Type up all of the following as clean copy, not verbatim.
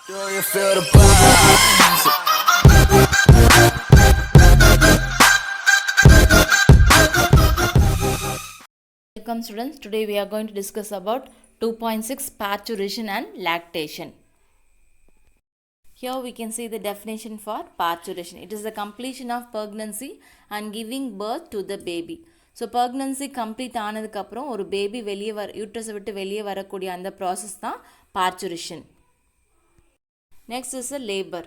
Do you feel the vibes? Welcome students, today we are going to discuss about 2.6 parturition and lactation. Here we can see the definition for parturition. It is the completion of pregnancy and giving birth to the baby. So pregnancy complete ஆனதுக்கு அப்புறம் ஒரு baby வெளியே யூட்ரஸை விட்டு வெளியே வரக்கூடிய அந்த process தான் parturition. Next is the labor.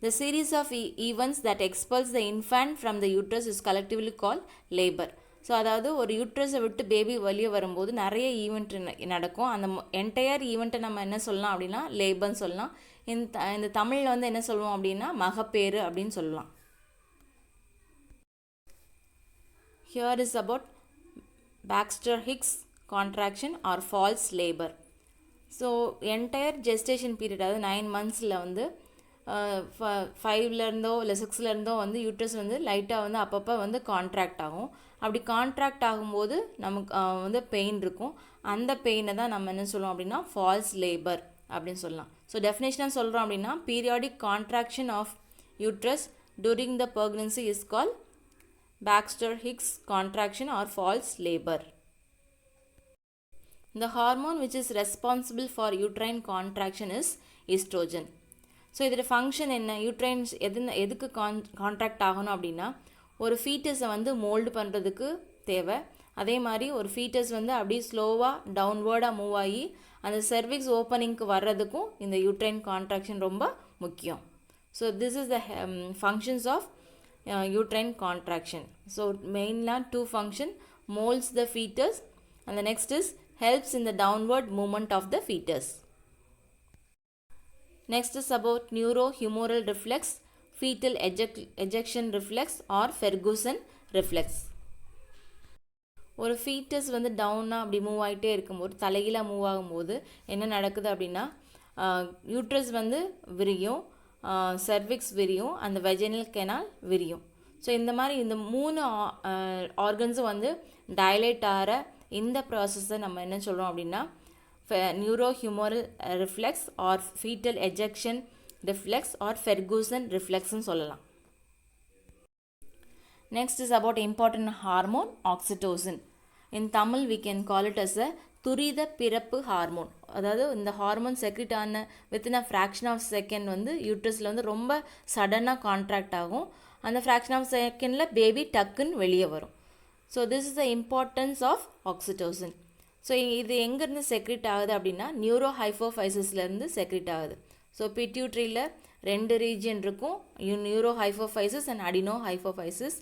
The series of events that expels the infant from the uterus is collectively called labor. So அதாவது ஒரு யூட்ரஸை விட்டு பேபி வெளியே வரும்போது நிறைய ஈவெண்ட் நடக்கும். அந்த என்டையர் ஈவெண்ட்டை நம்ம என்ன சொல்லலாம் அப்படின்னா லேபர்னு சொல்லலாம். இந்த தமிழில் வந்து என்ன சொல்லுவோம் அப்படின்னா மகப்பேறு அப்படின்னு சொல்லலாம். Here is about Baxter Hicks contraction or false labor. So entire gestation period அதாவது 9 monthsல வந்து 5லேருந்தோ இல்லை 6லேருந்தோ வந்து யூட்ரஸ் வந்து லைட்டாக வந்து அப்பப்போ வந்து கான்ட்ராக்ட் ஆகும். அப்படி கான்ட்ராக்ட் ஆகும்போது நமக்கு வந்து பெயின் இருக்கும். அந்த பெயினை தான் நம்ம என்ன சொல்லுவோம் அப்படின்னா ஃபால்ஸ் லேபர் அப்படின்னு சொல்லலாம். ஸோ டெஃபினேஷனாக சொல்கிறோம் அப்படின்னா periodic contraction of uterus during the pregnancy is call Braxton Hicks contraction or false labour. The hormone which is responsible for uterine contraction is estrogen. So இதோட ஃபங்க்ஷன் என்ன, யூட்ரைன்ஸ் எதுக்கு கான்ட்ராக்ட் ஆகணும் அப்படின்னா ஒரு ஃபீட்டஸை வந்து மோல்டு பண்ணுறதுக்கு தேவை. அதே மாதிரி ஒரு ஃபீட்டஸ் வந்து அப்படியே ஸ்லோவாக டவுன்வேர்டாக மூவ் ஆகி அந்த செர்விக்ஸ் ஓப்பனிங்க்கு வர்றதுக்கும் இந்த யூட்ரைன் கான்ட்ராக்ஷன் ரொம்ப முக்கியம். So this is the functions of uterine contraction. So மெயினாக 2 function, moulds the foetus and the next is helps in the downward movement of the fetus. Next is about neurohumoral reflex, fetal ejection reflex or Ferguson reflex. ஒரு foetus வந்து டவுனாக அப்படி move ஆகிட்டே இருக்கும்போது தலைகீழாக move ஆகும்போது என்ன நடக்குது அப்படின்னா யூட்ரஸ் வந்து விரியும், சர்விக்ஸ் விரியும், அந்த வெஜினல் கெனால் விரியும். ஸோ இந்த மாதிரி இந்த 3 ஆர்கன்ஸும் வந்து டைலேட் ஆகிற இந்த ப்ராசஸை நம்ம என்ன சொல்கிறோம் அப்படின்னா neurohumoral reflex or foetal ejection reflex or Ferguson ரிஃப்ளெக்ஸ்ன்னு சொல்லலாம். Next is about important hormone oxytocin. In Tamil we can call it as a துரித பிறப்பு ஹார்மோன். அதாவது இந்த ஹார்மோன் செக்ரிட் ஆன within a fraction of second வந்து யூட்ரஸில் வந்து ரொம்ப சடனாக கான்ட்ராக்ட் ஆகும். அந்த ஃப்ராக்ஷன் ஆஃப் செகண்டில் பேபி டக்குன்னு வெளியே வரும். So this is the importance of oxytocin. So இது எங்கேருந்து செக்ரிட் ஆகுது அப்படின்னா நியூரோ ஹைஃபோஃபைசஸ்லேருந்து செக்ரிட் ஆகுது. ஸோ பிட்யூட்ரியில் 2 ரீஜியன் இருக்கும், neuro hypophysis and adeno hypophysis.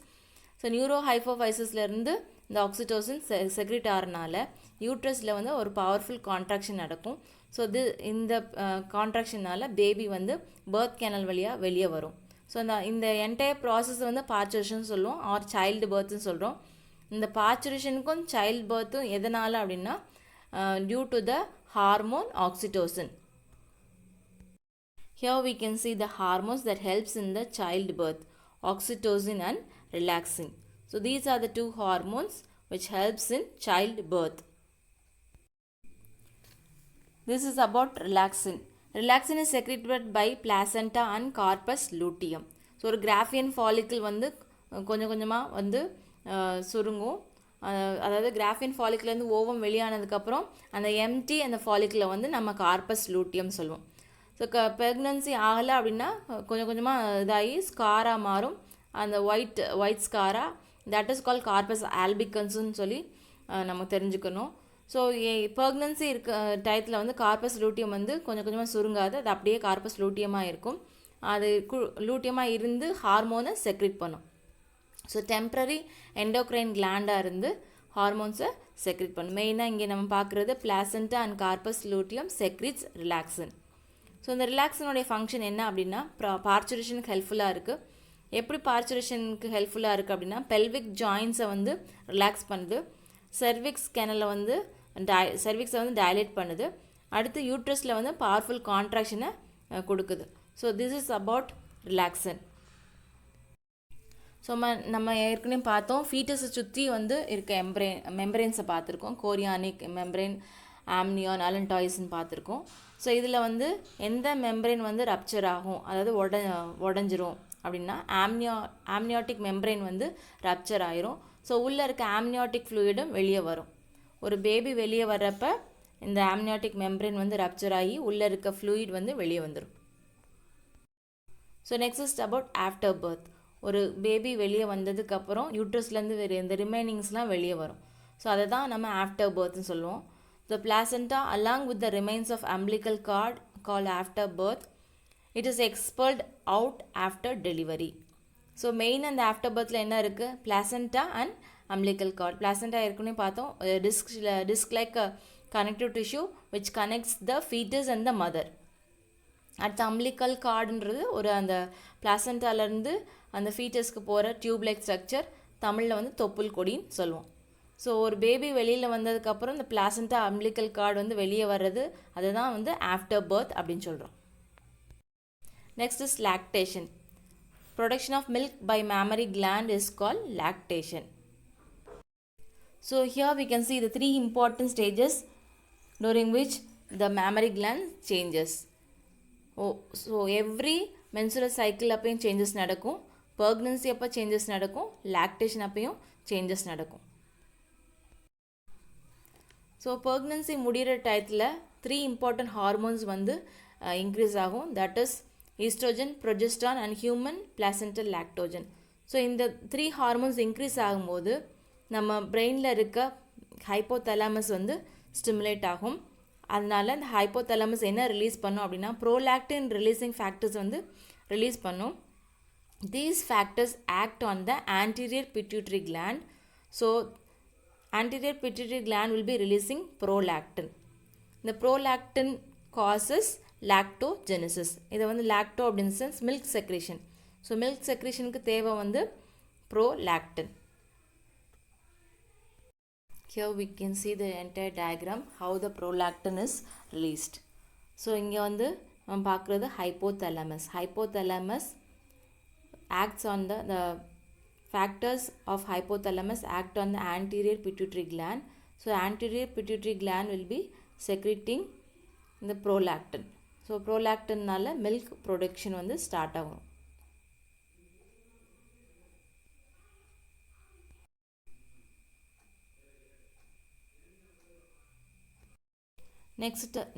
So neuro ஹைஃபோஃபைசஸ்லேருந்து இந்த ஆக்சிடோசின் செக்ரிட் ஆகிறனால யூட்ரஸில் வந்து ஒரு பவர்ஃபுல் கான்ட்ராக்ஷன் நடக்கும். ஸோ இந்த கான்ட்ராக்ஷனால் பேபி வந்து பர்த் கேனல் வழியாக வெளியே வரும். ஸோ இந்த என்டையர் ப்ராசஸ் வந்து பார்ச்சுரேஷன் சொல்லுவோம் ஆர் சைல்டு பர்த்னு சொல்கிறோம். இந்த பார்ச்சுரேஷனுக்கும் சைல்டு பர்த்தும் எதனால் அப்படின்னா due to the hormone oxytocin. Here we can see the hormones that helps in the childbirth, oxytocin and relaxin. So these are the 2 hormones which helps in childbirth. This is about relaxin. Relaxin is secreted by placenta and corpus luteum. So ஒரு Graafian follicle வந்து கொஞ்சம் கொஞ்சமாக வந்து சுருங்கும். அதாவது Graafian ஃபாலிக்கிலேருந்து ovum வெளியானதுக்கப்புறம் அந்த empty அந்த ஃபாலிக்கில் வந்து நம்ம கார்பஸ் லூட்டியம் சொல்லுவோம். ஸோ ப்ரெக்னன்சி ஆகலை அப்படின்னா கொஞ்சம் கொஞ்சமாக இதாகி ஸ்காராக மாறும். அந்த ஒயிட் ஸ்காரா தட் இஸ் கால் கார்பஸ் ஆல்பிகன்ஸ்ன்னு சொல்லி நம்ம தெரிஞ்சுக்கணும். ஸோ ப்ரெக்னன்சி டயத்தில் வந்து கார்பஸ் லூட்டியம் வந்து கொஞ்சம் கொஞ்சமாக சுருங்காது, அது அப்படியே கார்பஸ் லூட்டியமாக இருக்கும். அது லூட்டியமாக இருந்து ஹார்மோனை செக்ரிட் பண்ணும். ஸோ டெம்ப்ரரி எண்டோக்ரைன் கிளாண்டாக இருந்து ஹார்மோன்ஸை செக்ரிட் பண்ணும். மெயினாக இங்கே நம்ம பார்க்குறது placenta and corpus luteum செக்ரிட்ஸ் relaxant. So இந்த ரிலாக்ஸனுடைய ஃபங்க்ஷன் என்ன அப்படின்னா பார்ச்சுரேஷனுக்கு ஹெல்ப்ஃபுல்லாக இருக்குது. எப்படி பார்ச்சுரேஷனுக்கு ஹெல்ப்ஃபுல்லாக இருக்குது அப்படின்னா பெல்விக் ஜாயின்ஸை வந்து ரிலாக்ஸ் பண்ணுது, செர்விக்ஸ் கேனலை வந்து செர்விக்ஸை வந்து டைலேட் பண்ணுது, அடுத்து யூட்ரஸில் வந்து பவர்ஃபுல் கான்ட்ராக்ஷனை கொடுக்குது. So this is about relaxant. So நம்ம ஏற்கனவே பார்த்தோம் ஃபீட்டஸை சுற்றி வந்து இருக்க மெம்பரேன்ஸை பார்த்துருக்கோம். கோரியானிக் மெம்பரேன், ஆம்னியான், அலன்டாய்ஸ்ன்னு பார்த்துருக்கோம். ஸோ இதில் வந்து எந்த மெம்பரேன் வந்து ரப்சர் ஆகும், அதாவது உடஞ்சிரும் அப்படின்னா ஆம்னியாட்டிக் மெம்பரேன் வந்து ரப்சர் ஆயிரும். ஸோ உள்ளே இருக்க ஆம்னியாட்டிக் ஃப்ளூயிடும் வெளியே வரும். ஒரு பேபி வெளியே வர்றப்ப இந்த ஆம்னியாட்டிக் மெம்பரேன் வந்து ரப்சர் ஆகி உள்ளே இருக்க ஃப்ளூயிட் வந்து வெளியே வந்துடும். So next is about after birth. ஒரு பேபி வெளியே வந்ததுக்கப்புறம் யூட்ரஸ்லேருந்து வேறு இந்த ரிமைனிங்ஸ்லாம் வெளியே வரும். ஸோ அதை தான் நம்ம ஆஃப்டர் பர்த்னு சொல்லுவோம். The placenta along with the remains of umbilical cord call after birth it is expelled out after delivery. So main அந்த ஆஃப்டர் பர்த்தில் என்ன இருக்குது? Placenta and umbilical cord. Placenta ஏற்கனவே பார்த்தோம், disc like a connective tissue which connects the fetus and the mother. அடுத்த umbilical cordன்றது ஒரு அந்த பிளாசண்டாலேருந்து அந்த ஃபீட்டஸ்க்கு போகிற டியூப் லைக் ஸ்ட்ரக்சர், தமிழில் வந்து தொப்புள் கொடின்னு சொல்லுவோம். ஸோ ஒரு பேபி வெளியில் வந்ததுக்கப்புறம் இந்த பிளாசண்டா umbilical cord வந்து வெளியே வர்றது, அதுதான் வந்து ஆஃப்டர் பர்த் அப்படின்னு சொல்கிறோம். Next is lactation. Production of milk by mammary gland is called lactation. So here we can see the three important stages during which the mammary gland changes. So every menstrual cycle அப்பையும் changes நடக்கும், pregnancy அப்போ changes நடக்கும், lactation அப்பையும் changes நடக்கும். So pregnancy முடிகிற டயத்தில் 3 important hormones வந்து increase ஆகும். That is estrogen, progesterone and human placental lactogen. So இந்த 3 hormones increase ஆகும்போது நம்ம பிரெயினில் இருக்க ஹைப்போதலாமஸ் வந்து ஸ்டிமுலேட் ஆகும். அதனால இந்த ஹைப்போதலாமஸ் என்ன ரிலீஸ் பண்ணும் அப்படின்னா ப்ரோலாக்டின் ரிலீசிங் ஃபேக்டர்ஸ் வந்து ரிலீஸ் பண்ணும். These factors act on the anterior pituitary gland. So anterior pituitary gland will be releasing prolactin. இந்த prolactin causes lactogenesis. இதை வந்து லாக்டோ அப்படின்னு sense milk secretion. So milk செக்ரேஷனுக்கு தேவை வந்து prolactin. Here we can see the entire diagram how the prolactin is released. So இங்கே வந்து நம்ம பார்க்குறது hypothalamus. Hypothalamus acts on the factors of hypothalamus act on the anterior pituitary gland. So anterior pituitary gland will be secreting the prolactin. So prolactin நால milk production வந்து start ஆகும்.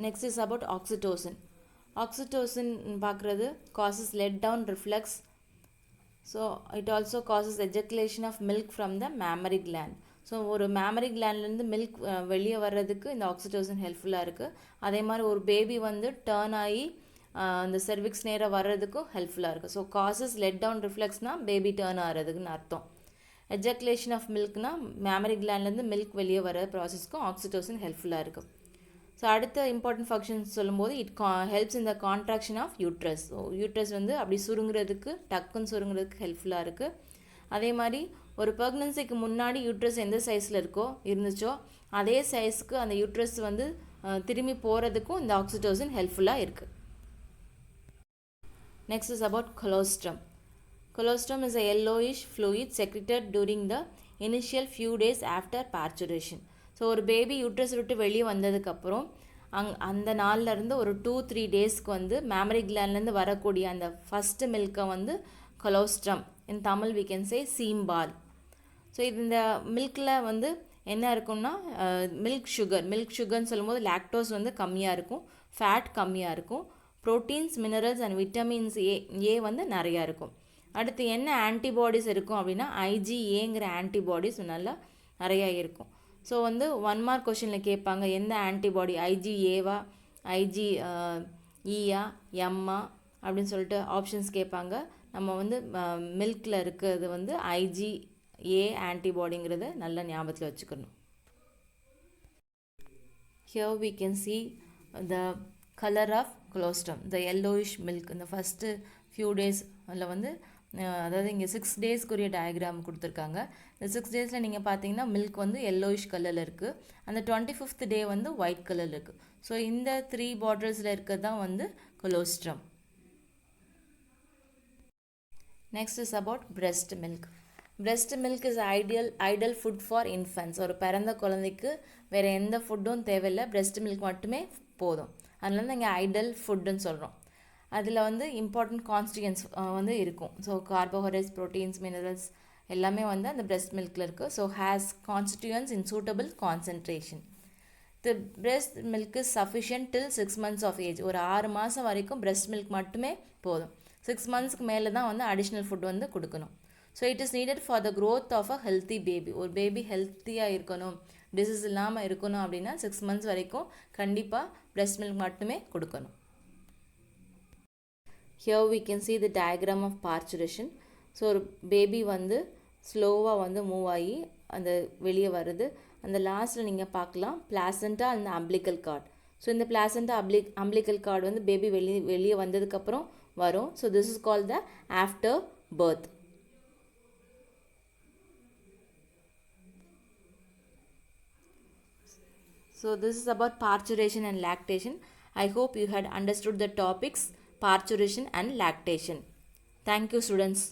Next is about oxytocin. Oxytocin பார்க்குறது causes let down reflex. So it also causes ejaculation of milk from the mammary gland. So ஒரு mammary glandலேருந்து milk வெளியே வர்றதுக்கு இந்த oxytocin ஹெல்ப்ஃபுல்லாக இருக்குது. அதே மாதிரி ஒரு பேபி வந்து டேர்ன் ஆகி அந்த செர்விக்ஸ் நேராக வர்றதுக்கும் ஹெல்ப்ஃபுல்லாக இருக்குது. ஸோ காசஸ் லெட் டவுன் ரிஃப்ளெக்ஸ்னால் பேபி டேர்ன் ஆகிறதுக்குன்னு அர்த்தம். எஜாகுலேஷன் ஆஃப் மில்க்னால் mammary glandலேருந்து மில்க் வெளியே வர ப்ராசஸ்க்கும் ஆக்சிடோசின் ஹெல்ப்ஃபுல்லாக இருக்குது. ஸோ அடுத்த இம்பார்ட்டன்ட் ஃபங்க்ஷன்ஸ் சொல்லும்போது it helps in the contraction of uterus. So uterus வந்து அப்படி சுருங்குறதுக்கு டக்குன்னு சுருங்குறதுக்கு ஹெல்ப்ஃபுல்லாக இருக்குது. அதே மாதிரி ஒரு ப்ரெக்னன்சிக்கு முன்னாடி யூட்ரஸ் எந்த சைஸில் இருந்துச்சோ அதே சைஸ்க்கு அந்த யூட்ரஸ் வந்து திரும்பி போகிறதுக்கும் இந்த ஆக்சிடோசின் ஹெல்ப்ஃபுல்லாக இருக்குது. Next is about colostrum. Colostrum is a yellowish fluid secreted during the initial few days after parturition. So ஒரு பேபி யூட்ரஸ் விட்டு வெளியே வந்ததுக்கப்புறம் அந்த நாள்லேருந்து ஒரு 2-3 டேஸ்க்கு வந்து mammary glandலேருந்து வரக்கூடிய அந்த ஃபஸ்ட்டு மில்கை வந்து colostrum, in Tamil we can say சீம்பால். ஸோ இந்த மில்கில் வந்து என்ன இருக்கும்னா மில்க் சுகர்னு சொல்லும்போது லாக்டோஸ் வந்து கம்மியாக இருக்கும், ஃபேட் கம்மியாக இருக்கும், ப்ரோட்டீன்ஸ், மினரல்ஸ் அண்ட் விட்டமின்ஸ் ஏ வந்து நிறையா இருக்கும். அடுத்து என்ன ஆன்டிபாடிஸ் இருக்கும் அப்படின்னா IgAங்கிற ஆன்டிபாடிஸ் நல்லா நிறையா இருக்கும். ஸோ வந்து 1 மார்க் கொஷனில் கேட்பாங்க எந்த ஆன்டிபாடி, IgAவா, IgEயா, எம்மா அப்படின்னு சொல்லிட்டு ஆப்ஷன்ஸ் கேட்பாங்க. நம்ம வந்து மில்கில் இருக்கிறது வந்து IgA ஆன்டிபாடிங்கிறத நல்லா ஞாபகத்தில் வச்சுக்கணும். Here we can see the color of colostrum, the yellowish milk. இந்த ஃபஸ்ட்டு few days அதில் வந்து அதாவது இங்கே 6 டேஸ்க்குரிய டயக்ராம் கொடுத்துருக்காங்க. இந்த 6 டேஸில் நீங்கள் பார்த்தீங்கன்னா மில்க் வந்து எல்லோயிஷ் கலரில் இருக்குது, அந்த 25th டே வந்து ஒயிட் கலரில் இருக்குது. ஸோ இந்த 3 பாட்டில்ஸில் இருக்கிறது தான் வந்து colostrum. Next is about breast milk. breast milk is ideal food for infants. ஒரு பிறந்த குழந்தைக்கு வேறு எந்த ஃபுட்டும் தேவையில்லை, breast milk மட்டுமே போதும். அதனால தான் இங்கே ஐடல் ஃபுட்டுன்னு சொல்கிறோம். அதில் வந்து இம்பார்ட்டன்ட் கான்ஸ்டியூன்ஸ் வந்து இருக்கும். ஸோ கார்போஹைட்ரேட்ஸ், ப்ரோட்டீன்ஸ், மினரல்ஸ் எல்லாமே வந்து அந்த breast மில்கில் இருக்குது. So has கான்ஸ்டியூன்ஸ் in suitable concentration. The breast milk is sufficient till 6 months of age. ஒரு 6 மாதம் வரைக்கும் breast milk மட்டுமே போதும். 6 monthsக்கு மேலே தான் வந்து அடிஷ்னல் ஃபுட் வந்து கொடுக்கணும். So it is needed for the growth of a healthy baby. ஒரு பேபி ஹெல்த்தியாக இருக்கணும், டிசீஸ் இல்லாமல் இருக்கணும் அப்படின்னா 6 months வரைக்கும் கண்டிப்பாக breast milk மட்டுமே கொடுக்கணும். Here we can see the diagram of parturition. So ஒரு பேபி வந்து ஸ்லோவாக வந்து மூவ் ஆகி அந்த வெளியே வருது. அந்த லாஸ்ட்டில் நீங்கள் பார்க்கலாம் பிளாசண்டா அந்த அம்பிளிக்கல் கார்டு. ஸோ இந்த பிளாசண்டா அம்பிளிக்கல் கார்டு வந்து பேபி வெளியே வந்ததுக்கப்புறம் வரும். So this is called the after birth. So this is about parturition and lactation. I hope you had understood the topics parturition and lactation. Thank you, students.